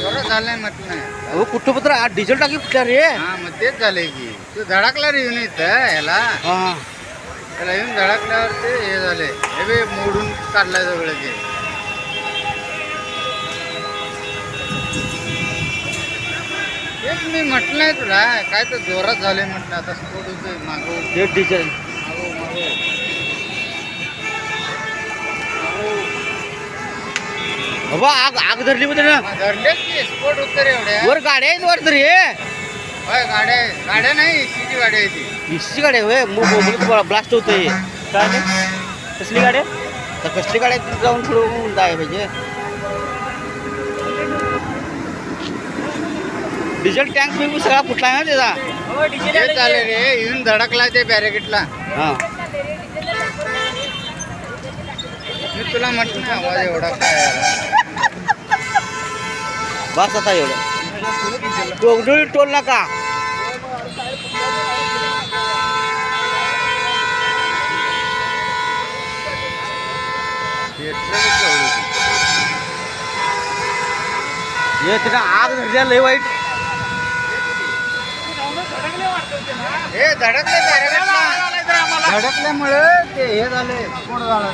जोरात झालंय म्हटलं. अहो कुठं पत्र डिझेल टाकी कुठल्या रे? हा मग तेच झालंय की तू धडकला रे येऊन इथं ह्याला हा त्याला येऊन धडकल्यावर ते हे झाले हे बे मोडून काढलाय सगळं ते. तेच मी म्हटलं नाही तुला काय तर जोरात झालंय म्हटलं आता स्फोट होतोय मागो ते डिझेल मागो मागो बाबा आग आग धरली मध्ये ना धरलेच की स्फोट होतं रे एवढ्या वर गाड्या आहेत वर तरी होय गाड्या नाही इसीची गाडी आहे ती. इशी गाडी आहे होय ब्लास्ट होतंय काय नाही कसली गाडी आहे? तर कसली गाडी आहे? जाऊन थोडं जाय पाहिजे. डिझेल टँक मी सगळा फुटला ना त्याचा. हो डिझेल तेच झालं रे येऊन धडकला ते बॅरिकेडला. हा मी तुला म्हटलं ना आवाज एवढा काय आला. बस आता एवढं टोगडोळी टोल नका. हे तिला आग धरल्या लय वाईट. हे धडकले बॅरिकेडला धडकल्यामुळे ते हे झाले स्फोट झाला.